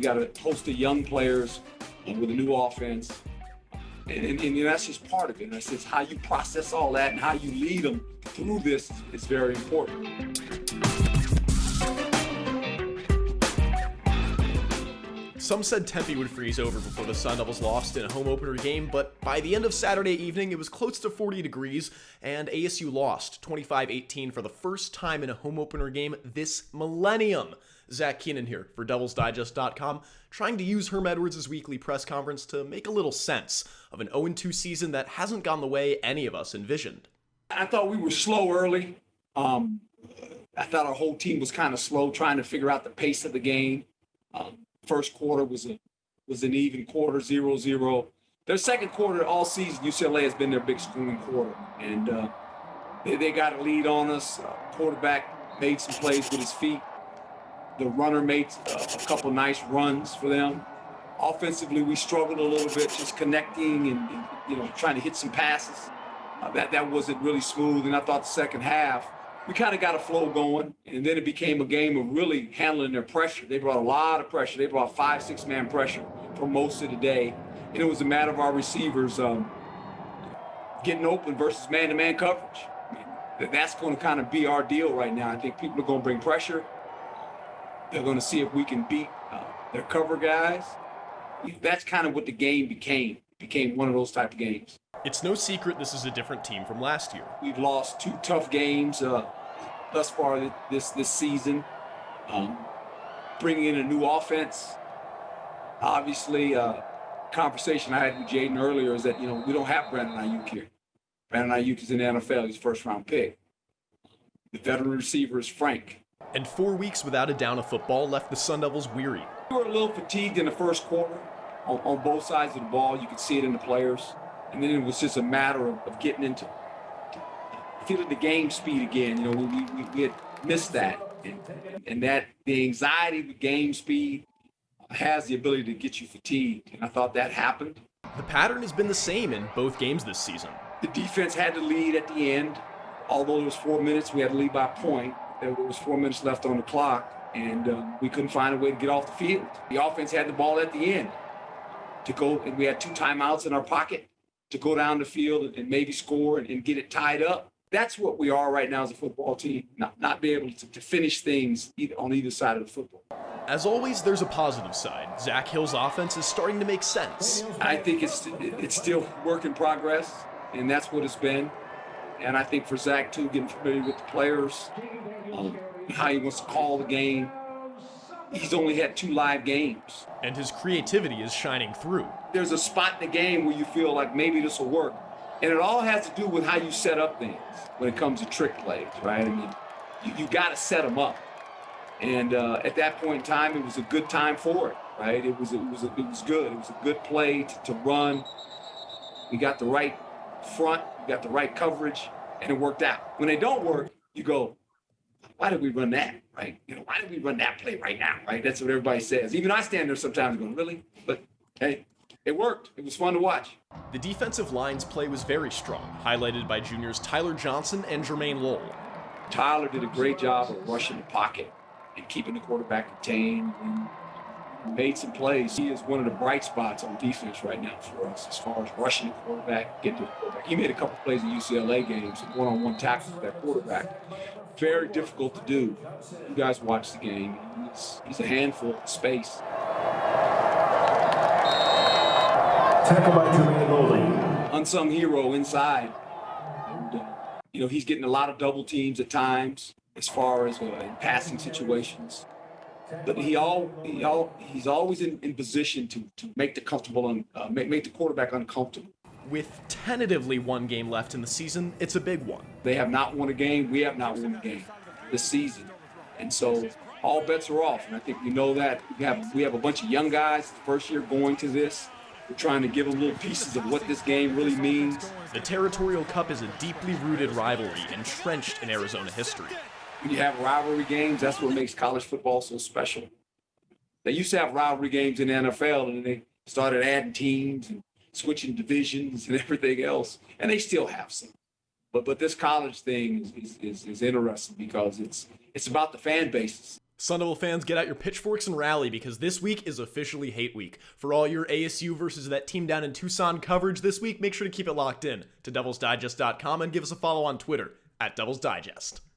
got a host of young players with a new offense. And that's just part of it. And that's just how you process all that and how you lead them through this is very important. Some said Tempe would freeze over before the Sun Devils lost in a home opener game, but by the end of Saturday evening, it was close to 40 degrees, and ASU lost 25-18 for the first time in a home opener game this millennium. Zach Keenan here for DevilsDigest.com, trying to use Herm Edwards' weekly press conference to make a little sense of an 0-2 season that hasn't gone the way any of us envisioned. I thought we were slow early. I thought our whole team was kind of slow, trying to figure out the pace of the game. First quarter was an even quarter, 0-0. Their second quarter all season, UCLA has been their big scoring quarter. And they got a lead on us. Quarterback made some plays with his feet. The runner made a couple nice runs for them. Offensively, we struggled a little bit, just connecting and trying to hit some passes. That wasn't really smooth. And I thought the second half, we kind of got a flow going, and then it became a game of really handling their pressure. They brought a lot of pressure. They brought 5-6 man pressure for most of the day. And it was a matter of our receivers getting open versus man-to-man coverage. I mean, that's going to kind of be our deal right now. I think people are going to bring pressure. They're going to see if we can beat their cover guys. That's kind of what the game became. It became one of those type of games. It's no secret this is a different team from last year. We've lost 2 tough games thus far this season. Bringing in a new offense. Obviously, conversation I had with Jaden earlier is that, we don't have Brandon Ayuk here. Brandon Ayuk is in the NFL. He's a first-round pick. The veteran receiver is Frank. And 4 weeks without a down of football left the Sun Devils weary. We were a little fatigued in the first quarter on both sides of the ball. You could see it in the players. And then it was just a matter of getting into feeling the game speed again. We had missed that. And that the anxiety with game speed has the ability to get you fatigued. And I thought that happened. The pattern has been the same in both games this season. The defense had the lead at the end. Although there was 4 minutes, we had to lead by a point. There was 4 minutes left on the clock, and we couldn't find a way to get off the field. The offense had the ball at the end to go, and we had 2 timeouts in our pocket to go down the field and maybe score and get it tied up. That's what we are right now as a football team, not be able to finish things on either side of the football. As always, there's a positive side. Zach Hill's offense is starting to make sense. I think it's still work in progress, and that's what it's been. And I think for Zach, too, getting familiar with the players, how he wants to call the game. He's only had 2 live games. And his creativity is shining through. There's a spot in the game where you feel like maybe this will work. And it all has to do with how you set up things when it comes to trick plays, right? I mean, you got to set them up. And at that point in time, it was a good time for it, right? It was good. It was a good play to run. We got the right front, we got the right coverage, and it worked out. When they don't work, you go, why did we run that, right? Why did we run that play right now, right? That's what everybody says. Even I stand there sometimes going, really? But hey, it worked. It was fun to watch. The defensive line's play was very strong, highlighted by juniors Tyler Johnson and Jermaine Lowell. Tyler did a great job of rushing the pocket and keeping the quarterback contained and made some plays. He is one of the bright spots on defense right now for us as far as rushing the quarterback, getting to the quarterback. He made a couple plays in UCLA games, one-on-one tackles with that quarterback. Very difficult to do. You guys watch the game. He's a handful of space. Tackle by Jermaine Lowell. Unsung hero inside. And, he's getting a lot of double teams at times as far as in passing situations. But he's always in position to make the quarterback uncomfortable. With tentatively 1 game left in the season, it's a big one. They have not won a game. We have not won a game this season. And so all bets are off. And I think we know that. We have a bunch of young guys the first year going to this. We're trying to give them little pieces of what this game really means. The Territorial Cup is a deeply rooted rivalry entrenched in Arizona history. When you have rivalry games, that's what makes college football so special. They used to have rivalry games in the NFL, and they started adding teams and switching divisions and everything else, and they still have some. But this college thing is interesting because it's about the fan bases. Sun Devil fans, get out your pitchforks and rally because this week is officially hate week. For all your ASU versus that team down in Tucson coverage this week, make sure to keep it locked in to DevilsDigest.com and give us a follow on Twitter @DevilsDigest.